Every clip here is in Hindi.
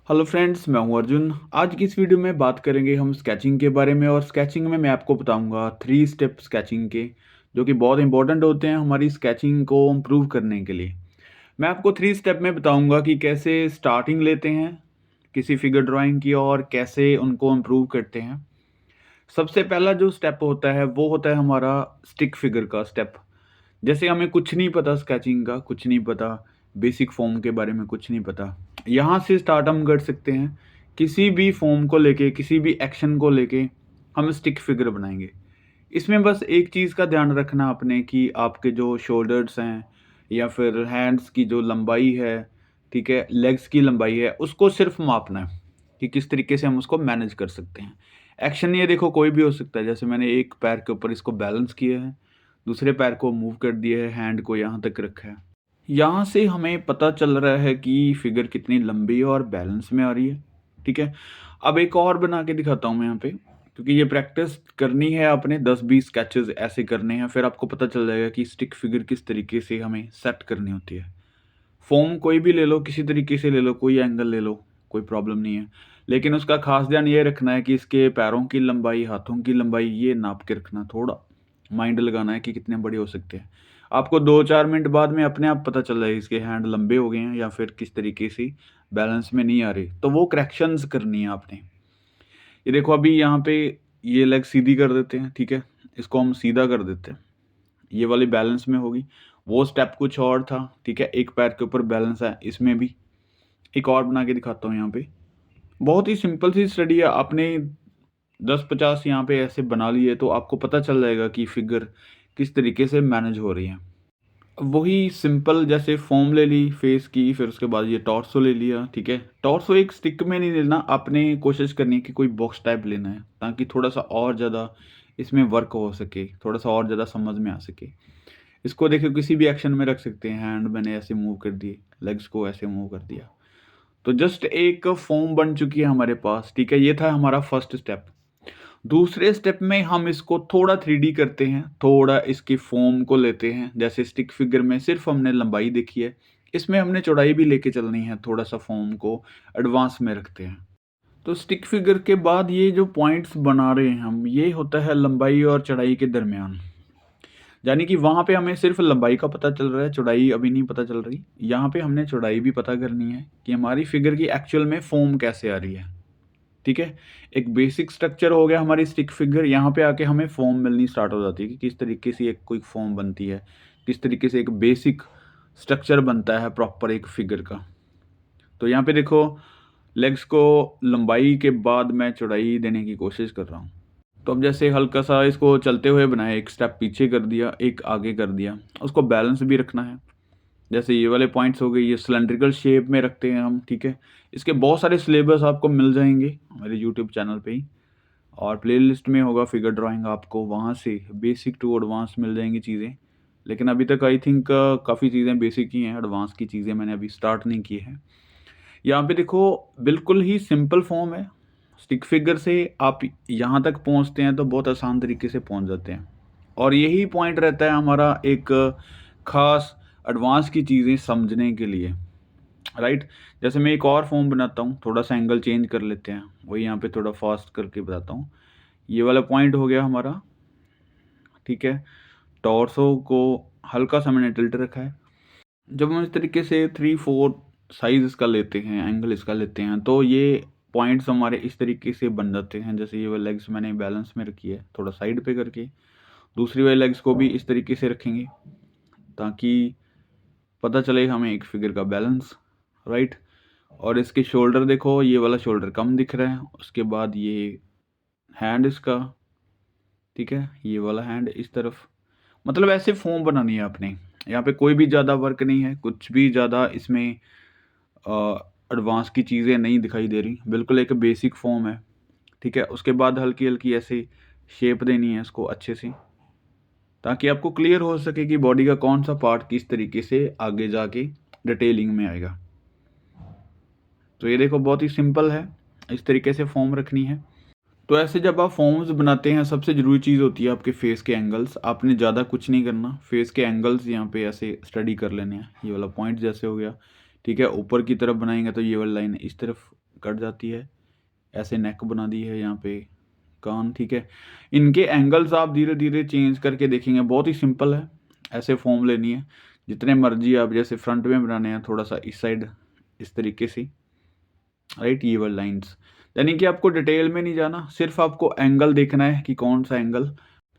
हेलो फ्रेंड्स, मैं हूं अर्जुन। आज की इस वीडियो में बात करेंगे हम स्केचिंग के बारे में। और स्केचिंग में मैं आपको बताऊंगा 3 स्टेप स्केचिंग के, जो कि बहुत इंपॉर्टेंट होते हैं हमारी स्केचिंग को इम्प्रूव करने के लिए। मैं आपको 3 स्टेप में बताऊंगा कि कैसे स्टार्टिंग लेते हैं किसी फिगर ड्राइंग की और कैसे उनको इम्प्रूव करते हैं। सबसे पहला जो स्टेप होता है वो होता है हमारा स्टिक फिगर का स्टेप। जैसे हमें कुछ नहीं पता, स्केचिंग का कुछ नहीं पता, बेसिक फॉर्म के बारे में कुछ नहीं पता, यहाँ से स्टार्ट हम कर सकते हैं। किसी भी फॉर्म को लेके, किसी भी एक्शन को लेके हम स्टिक फिगर बनाएंगे। इसमें बस एक चीज़ का ध्यान रखना आपने कि आपके जो शोल्डर्स हैं या फिर हैंड्स की जो लंबाई है, ठीक है, लेग्स की लंबाई है, उसको सिर्फ मापना है कि किस तरीके से हम उसको मैनेज कर सकते हैं। एक्शन ये देखो कोई भी हो सकता है। जैसे मैंने एक पैर के ऊपर इसको बैलेंस किया है, दूसरे पैर को मूव कर दिया है, हैंड को यहाँ तक रखा है। यहाँ से हमें पता चल रहा है कि फिगर कितनी लंबी और बैलेंस में आ रही है। ठीक है, अब एक और बना के दिखाता हूँ मैं यहाँ पे, क्योंकि ये प्रैक्टिस करनी है आपने। 10-20 स्केचेस ऐसे करने हैं, फिर आपको पता चल जाएगा कि स्टिक फिगर किस तरीके से हमें सेट करनी होती है। फॉर्म कोई भी ले लो, किसी तरीके से ले लो, कोई एंगल ले लो, कोई प्रॉब्लम नहीं है। लेकिन उसका खास ध्यान ये रखना है कि इसके पैरों की लंबाई, हाथों की लंबाई ये नाप के रखना। थोड़ा माइंड लगाना है कि कितने बड़े हो सकते हैं। आपको 2-4 मिनट बाद में अपने आप पता चल जाएगा इसके हैंड लंबे हो गए हैं या फिर किस तरीके से बैलेंस में नहीं आ रही। तो वो करेक्शंस करनी है आपने। ये देखो अभी यहाँ पे ये लेग सीधी कर देते हैं, ठीक है, इसको हम सीधा कर देते हैं, ये वाली बैलेंस में होगी। वो स्टेप कुछ और था, ठीक है, एक पैर के ऊपर बैलेंस है। इसमें भी एक और बना के दिखाता हूँ यहाँ पे। बहुत ही सिंपल सी स्टडी है। आपने 10-50 यहाँ पे ऐसे बना लिए तो आपको पता चल जाएगा कि फिगर किस तरीके से मैनेज हो रही है। वही सिंपल जैसे फॉर्म ले ली फेस की, फिर उसके बाद ये टॉर्सो ले लिया, ठीक है। टॉर्सो एक स्टिक में नहीं लेना, आपने कोशिश करनी है कि कोई बॉक्स टाइप लेना है, ताकि थोड़ा सा और ज़्यादा इसमें वर्क हो सके, थोड़ा सा और ज़्यादा समझ में आ सके। इसको देखो किसी भी एक्शन में रख सकते हैं। हैंड मैंने ऐसे मूव कर दिए, लेग्स को ऐसे मूव कर दिया, तो जस्ट एक फॉर्म बन चुकी है हमारे पास, ठीक है। ये था हमारा फर्स्ट स्टेप। दूसरे स्टेप में हम इसको थोड़ा 3D करते हैं, थोड़ा इसकी फॉर्म को लेते हैं। जैसे स्टिक फिगर में सिर्फ हमने लंबाई देखी है, इसमें हमने चौड़ाई भी लेके चलनी है। थोड़ा सा फॉर्म को एडवांस में रखते हैं। तो स्टिक फिगर के बाद ये जो पॉइंट्स बना रहे हैं हम, ये होता है लंबाई और चौड़ाई के दरमियान। यानी कि वहाँ पे हमें सिर्फ लंबाई का पता चल रहा है, चौड़ाई अभी नहीं पता चल रही। यहाँ पे हमने चौड़ाई भी पता करनी है कि हमारी फिगर की एक्चुअल में फॉर्म कैसे आ रही है, ठीक है। एक बेसिक स्ट्रक्चर हो गया हमारी स्टिक फिगर। यहाँ पे आके हमें फॉर्म मिलनी स्टार्ट हो जाती है कि किस तरीके से एक कोई फॉर्म बनती है, किस तरीके से एक बेसिक स्ट्रक्चर बनता है प्रॉपर एक फिगर का। तो यहाँ पे देखो, लेग्स को लंबाई के बाद मैं चौड़ाई देने की कोशिश कर रहा हूँ। तो अब जैसे हल्का सा इसको चलते हुए बनाया, एक स्टेप पीछे कर दिया, एक आगे कर दिया, उसको बैलेंस भी रखना है। जैसे ये वाले पॉइंट्स हो गए, ये सिलेंड्रिकल शेप में रखते हैं हम, ठीक है। इसके बहुत सारे सिलेबस आपको मिल जाएंगे मेरे यूट्यूब चैनल पे ही, और प्लेलिस्ट में होगा फिगर ड्राइंग, आपको वहाँ से बेसिक टू एडवांस मिल जाएंगी चीज़ें। लेकिन अभी तक आई थिंक काफ़ी चीज़ें बेसिक ही हैं, एडवांस की चीज़ें मैंने अभी स्टार्ट नहीं की है। यहाँ पे देखो बिल्कुल ही सिंपल फॉर्म है। स्टिक फिगर से आप यहाँ तक पहुँचते हैं तो बहुत आसान तरीके से पहुँच जाते हैं। और यही पॉइंट रहता है हमारा एक ख़ास एडवांस की चीज़ें समझने के लिए, राइट। जैसे मैं एक और फॉर्म बनाता हूँ, थोड़ा सा एंगल चेंज कर लेते हैं, वही यहाँ पे थोड़ा फास्ट करके बताता हूँ। ये वाला पॉइंट हो गया हमारा, ठीक है। टॉर्सो को हल्का सा मैंने टिल्ट रखा है। जब हम इस तरीके से 3-4 साइज इसका लेते हैं, एंगल इसका लेते हैं, तो ये पॉइंट्स हमारे इस तरीके से बन जाते हैं। जैसे ये वाली लेग्स मैंने बैलेंस में रखी है, थोड़ा साइड पे करके, दूसरी वाली लेग्स को भी इस तरीके से रखेंगे ताकि पता चले हमें एक फिगर का बैलेंस, राइट। और इसके शोल्डर देखो, ये वाला शोल्डर कम दिख रहा है, उसके बाद ये हैंड इसका, ठीक है, ये वाला हैंड इस तरफ। मतलब ऐसे फॉर्म बनानी है आपने। यहाँ पे कोई भी ज़्यादा वर्क नहीं है, कुछ भी ज़्यादा इसमें एडवांस की चीज़ें नहीं दिखाई दे रही, बिल्कुल एक बेसिक फॉर्म है, ठीक है। उसके बाद हल्की हल्की ऐसे शेप देनी है इसको अच्छे से, ताकि आपको क्लियर हो सके कि बॉडी का कौन सा पार्ट किस तरीके से आगे जाके डिटेलिंग में आएगा। तो ये देखो बहुत ही सिंपल है, इस तरीके से फॉर्म रखनी है। तो ऐसे जब आप फॉर्म्स बनाते हैं, सबसे ज़रूरी चीज़ होती है आपके फेस के एंगल्स। आपने ज़्यादा कुछ नहीं करना, फेस के एंगल्स यहाँ पे ऐसे स्टडी कर लेने हैं। ये वाला पॉइंट जैसे हो गया, ठीक है, ऊपर की तरफ बनाएंगे तो ये वाली लाइन इस तरफ कट जाती है, ऐसे नेक बना दी है यहाँ पे, कान, ठीक है। इनके एंगल्स आप धीरे धीरे चेंज करके देखेंगे, बहुत ही सिंपल है। ऐसे फॉर्म लेनी है, जितने मर्जी आप, जैसे फ्रंट में बनाने हैं थोड़ा सा इस साइड इस तरीके से, राइट, ये वाली लाइंस। यानी कि आपको डिटेल में नहीं जाना, सिर्फ आपको एंगल देखना है कि कौन सा एंगल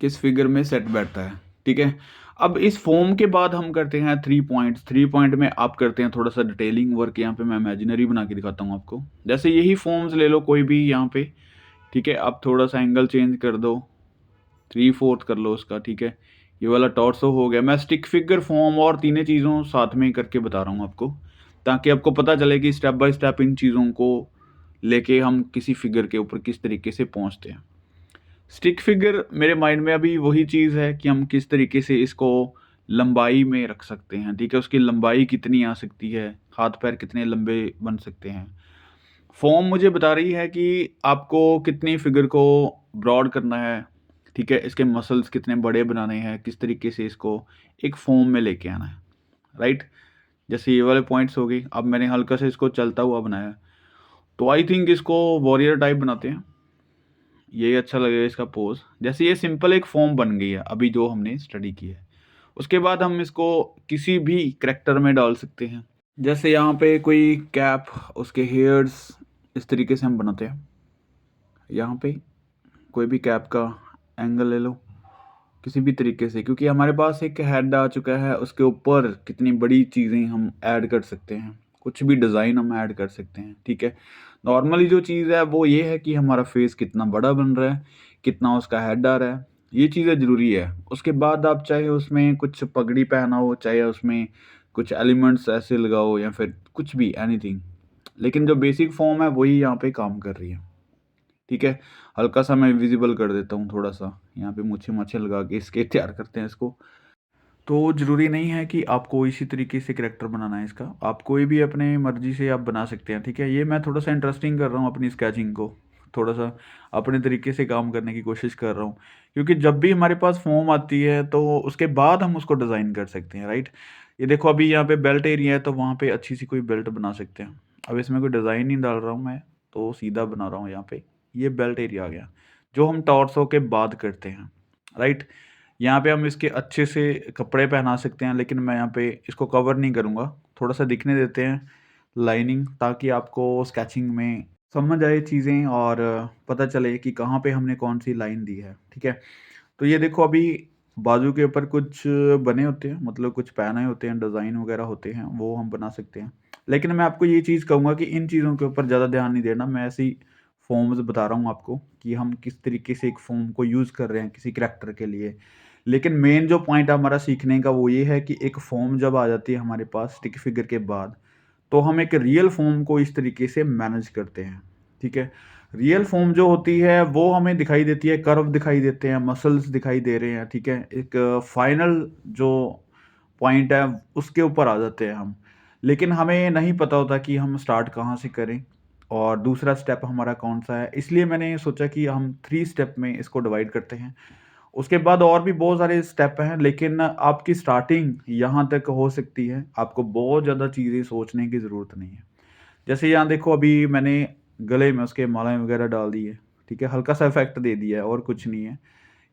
किस फिगर में सेट बैठता है, ठीक है। अब इस फॉर्म के बाद हम करते हैं 3 पॉइंट्स। 3 पॉइंट में आप करते हैं थोड़ा सा डिटेलिंग वर्क। यहाँ पे मैं इमेजिनरी बना के दिखाता हूँ आपको। जैसे यही फॉर्म्स ले लो कोई भी यहाँ पे, ठीक है। आप थोड़ा सा एंगल चेंज कर दो, 3/4 कर लो उसका, ठीक है। ये वाला टॉर्सो हो गया। मैं स्टिक फिगर फॉर्म और तीनों चीज़ों साथ में ही करके बता रहा हूँ आपको, ताकि आपको पता चले कि स्टेप बाय स्टेप इन चीज़ों को लेके हम किसी फिगर के ऊपर किस तरीके से पहुँचते हैं। स्टिक फिगर मेरे माइंड में अभी वही चीज़ है कि हम किस तरीके से इसको लंबाई में रख सकते हैं, ठीक है। उसकी लंबाई कितनी आ सकती है, हाथ पैर कितने लंबे बन सकते हैं। फॉर्म मुझे बता रही है कि आपको कितनी फिगर को ब्रॉड करना है, ठीक है। इसके मसल्स कितने बड़े बनाने हैं, किस तरीके से इसको एक फॉर्म में लेके आना है, राइट। जैसे ये वाले पॉइंट्स हो गए। अब मैंने हल्का से इसको चलता हुआ बनाया, तो आई थिंक इसको वॉरियर टाइप बनाते हैं, यही अच्छा लगेगा इसका पोज। जैसे ये सिंपल एक फॉर्म बन गई है अभी जो हमने स्टडी की है। उसके बाद हम इसको किसी भी करैक्टर में डाल सकते हैं। जैसे यहाँ पे कोई कैप, उसके हेयर्स इस तरीके से हम बनाते हैं। यहाँ पे कोई भी कैप का एंगल ले लो किसी भी तरीके से, क्योंकि हमारे पास एक हेड आ चुका है, उसके ऊपर कितनी बड़ी चीज़ें हम ऐड कर सकते हैं, कुछ भी डिज़ाइन हम ऐड कर सकते हैं, ठीक है। नॉर्मली जो चीज़ है वो ये है कि हमारा फेस कितना बड़ा बन रहा है, कितना उसका हेड आ रहा है, ये चीज़ें ज़रूरी है। उसके बाद आप चाहे उसमें कुछ पगड़ी पहना हो, चाहे उसमें कुछ एलिमेंट्स ऐसे लगाओ, या फिर कुछ भी एनीथिंग, लेकिन जो बेसिक फॉर्म है वही यहाँ पे काम कर रही है, ठीक है। हल्का सा मैं विजिबल कर देता हूँ, थोड़ा सा यहाँ पे मूछें माछें लगा के इसके तैयार करते हैं इसको। तो ज़रूरी नहीं है कि आपको इसी तरीके से करैक्टर बनाना है इसका, आप कोई भी अपने मर्जी से आप बना सकते हैं, ठीक है। ये मैं थोड़ा सा इंटरेस्टिंग कर रहा हूँ अपनी स्केचिंग को, थोड़ा सा अपने तरीके से काम करने की कोशिश कर रहा हूँ, क्योंकि जब भी हमारे पास फॉर्म आती है तो उसके बाद हम उसको डिज़ाइन कर सकते हैं, राइट। ये देखो अभी यहाँ पे बेल्ट एरिया है, तो वहाँ पे अच्छी सी कोई बेल्ट बना सकते हैं। अब इसमें कोई डिज़ाइन नहीं डाल रहा हूँ मैं, तो सीधा बना रहा हूँ यहाँ पे। ये बेल्ट एरिया आ गया जो हम टॉर्सो के बाद करते हैं, राइट। यहाँ पे हम इसके अच्छे से कपड़े पहना सकते हैं, लेकिन मैं यहाँ पे इसको कवर नहीं करूँगा, थोड़ा सा दिखने देते हैं लाइनिंग, ताकि आपको स्केचिंग में समझ आए चीज़ें और पता चले कि कहाँ पे हमने कौन सी लाइन दी है, ठीक है। तो ये देखो अभी बाजू के ऊपर कुछ बने होते हैं, मतलब कुछ पहने होते हैं, डिज़ाइन वगैरह होते हैं, वो हम बना सकते हैं। लेकिन मैं आपको ये चीज़ कहूँगा कि इन चीज़ों के ऊपर ज़्यादा ध्यान नहीं देना। मैं ऐसे ही फॉर्म्स बता रहा हूँ आपको कि हम किस तरीके से एक फॉर्म को यूज़ कर रहे हैं किसी करैक्टर के लिए। लेकिन मेन जो पॉइंट हमारा सीखने का वो ये है कि एक फॉर्म जब आ जाती है हमारे पास स्टिक फिगर के बाद, तो हम एक रियल फॉर्म को इस तरीके से मैनेज करते हैं, ठीक है। रियल फॉर्म जो होती है वो हमें दिखाई देती है, कर्व दिखाई देते हैं, मसल्स दिखाई दे रहे हैं, ठीक है। एक फाइनल जो पॉइंट है उसके ऊपर आ जाते हैं हम, लेकिन हमें नहीं पता होता कि हम स्टार्ट कहाँ से करें और दूसरा स्टेप हमारा कौन सा है। इसलिए मैंने सोचा कि हम 3 स्टेप में इसको डिवाइड करते हैं। उसके बाद और भी बहुत सारे स्टेप हैं, लेकिन आपकी स्टार्टिंग यहाँ तक हो सकती है, आपको बहुत ज़्यादा चीज़ें सोचने की ज़रूरत नहीं है। जैसे यहाँ देखो अभी मैंने गले में उसके मालाएँ वगैरह डाल दी है, ठीक है, हल्का-सा इफ़ेक्ट दे दिया है और कुछ नहीं है।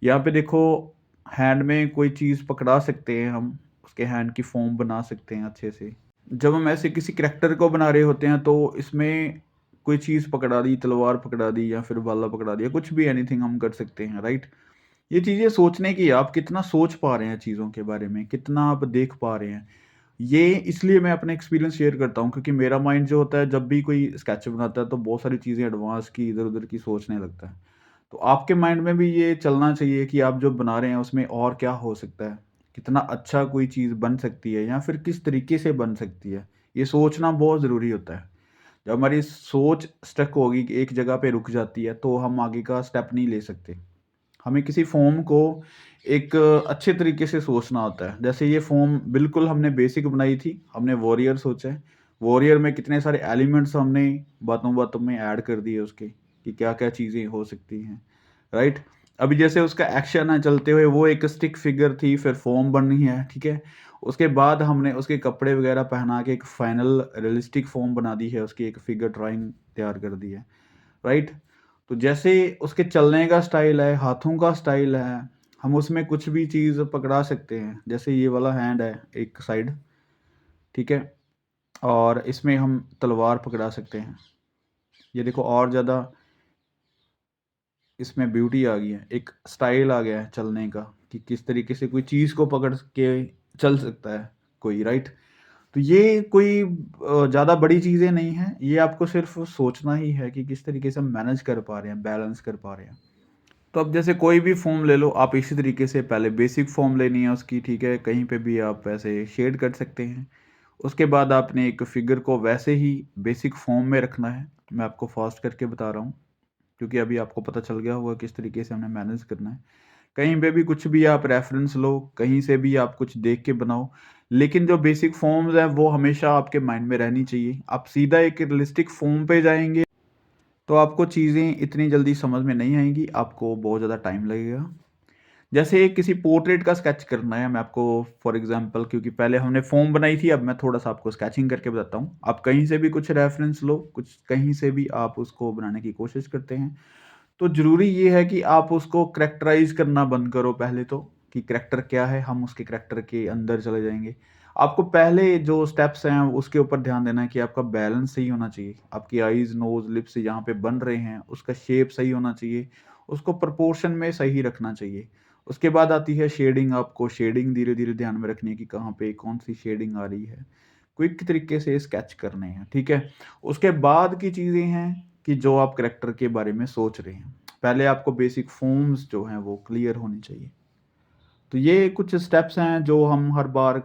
यहाँ पे देखो हैंड में कोई चीज़ पकड़ा सकते हैं हम, उसके हैंड की फ़ॉर्म बना सकते हैं अच्छे से। जब हम ऐसे किसी करैक्टर को बना रहे होते हैं तो इसमें कोई चीज़ पकड़ा दी, तलवार पकड़ा दी या फिर भाला पकड़ा दिया, कुछ भी एनीथिंग हम कर सकते हैं, राइट? ये चीज़ें सोचने की है, आप कितना सोच पा रहे हैं चीज़ों के बारे में, कितना आप देख पा रहे हैं। ये इसलिए मैं अपना एक्सपीरियंस शेयर करता हूँ, क्योंकि मेरा माइंड जो होता है जब भी कोई स्केच बनाता है तो बहुत सारी चीज़ें एडवांस की इधर-उधर की सोचने लगता है। तो आपके माइंड में भी ये चलना चाहिए कि आप जो बना रहे हैं उसमें और क्या हो सकता है? कितना अच्छा कोई चीज़ बन सकती है या फिर किस तरीके से बन सकती है? ये सोचना बहुत ज़रूरी होता है। जब हमारी सोच स्टक होगी कि एक जगह पे रुक जाती है तो हम आगे का स्टेप नहीं ले सकते। हमें किसी फ़ॉर्म को एक अच्छे तरीके से सोचना होता है। जैसे ये फ़ॉर्म बिल्कुल हमने बेसिक बनाई थी, हमने वॉरियर सोचा है। वॉरियर में कितने सारे एलिमेंट्स हमने बातों-बातों में ऐड कर दिए उसके, कि क्या-क्या चीज़ें हो सकती हैं, राइट? अभी जैसे उसका एक्शन है चलते हुए, वो एक स्टिक फिगर थी, फिर फॉर्म बनी है, ठीक है? उसके बाद हमने उसके कपड़े वगैरह पहना के एक फाइनल रियलिस्टिक फॉर्म बना दी है, उसकी एक फिगर ड्राइंग तैयार कर दी है, राइट? तो जैसे उसके चलने का स्टाइल है, हाथों का स्टाइल है, हम उसमें कुछ भी चीज़ पकड़ा सकते हैं। जैसे ये वाला हैंड है एक साइड, ठीक है? और इसमें हम तलवार पकड़ा सकते हैं। ये देखो और ज़्यादा इसमें ब्यूटी आ गई है, एक स्टाइल आ गया है चलने का कि किस तरीके से कोई चीज़ को पकड़ के चल सकता है कोई, राइट? तो ये कोई ज़्यादा बड़ी चीज़ें नहीं हैं, ये आपको सिर्फ सोचना ही है कि किस तरीके से हम मैनेज कर पा रहे हैं, बैलेंस कर पा रहे हैं। तो अब जैसे कोई भी फॉर्म ले लो, आप इसी तरीके से पहले बेसिक फॉर्म लेनी है उसकी, ठीक है? कहीं पे भी आप ऐसे शेड कर सकते हैं। उसके बाद आपने एक फिगर को वैसे ही बेसिक फॉर्म में रखना है। मैं आपको फास्ट करके बता रहा हूँ, क्योंकि अभी आपको पता चल गया होगा किस तरीके से हमने मैनेज करना है। कहीं पे भी कुछ भी आप रेफरेंस लो, कहीं से भी आप कुछ देख के बनाओ, लेकिन जो बेसिक फॉर्म्स हैं वो हमेशा आपके माइंड में रहनी चाहिए। आप सीधा एक रियलिस्टिक फॉर्म पे जाएँगे, तो आपको चीज़ें इतनी जल्दी समझ में नहीं आएँगी, आपको बहुत ज़्यादा टाइम लगेगा। जैसे एक किसी पोर्ट्रेट का स्केच करना है, मैं आपको फॉर एग्ज़ाम्पल, क्योंकि पहले हमने फॉर्म बनाई थी, अब मैं थोड़ा-सा आपको स्केचिंग करके बताता हूँ। आप कहीं से भी कुछ रेफरेंस लो, कुछ कहीं से भी आप उसको बनाने की कोशिश करते हैं। तो ज़रूरी ये है कि आप उसको करैक्टराइज़ करना बंद करो पहले तो, कि करैक्टर क्या है, हम उसके करैक्टर के अंदर चले जाएँगे। आपको पहले जो स्टेप्स हैं उसके ऊपर ध्यान देना है कि आपका बैलेंस सही होना चाहिए। आपकी आईज़, नोज़, लिप्स जहाँ पे बन रहे हैं, उसका शेप सही होना चाहिए, उसको प्रोपोर्शन में सही रखना चाहिए। उसके बाद आती है शेडिंग, आपको शेडिंग धीरे-धीरे ध्यान में रखनी है कि कहाँ पे कौन-सी शेडिंग आ रही है। क्विक तरीके से स्केच करने हैं, ठीक है? उसके बाद की चीज़ें हैं कि जो आप करैक्टर के बारे में सोच रहे हैं। पहले आपको बेसिक फॉर्म्स जो हैं वो क्लियर होनी चाहिए। तो ये कुछ स्टेप्स हैं जो हम हर बार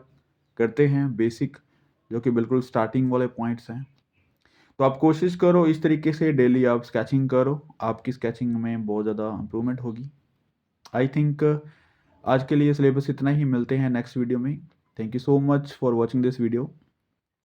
करते हैं बेसिक, जो कि बिल्कुल स्टार्टिंग वाले पॉइंट्स हैं। तो आप कोशिश करो इस तरीके से डेली आप स्केचिंग करो, आपकी स्केचिंग में बहुत ज़्यादा इम्प्रूवमेंट होगी। आई थिंक आज के लिए सिलेबस इतना ही, मिलते हैं नेक्स्ट वीडियो में। Thank you so much for watching this video.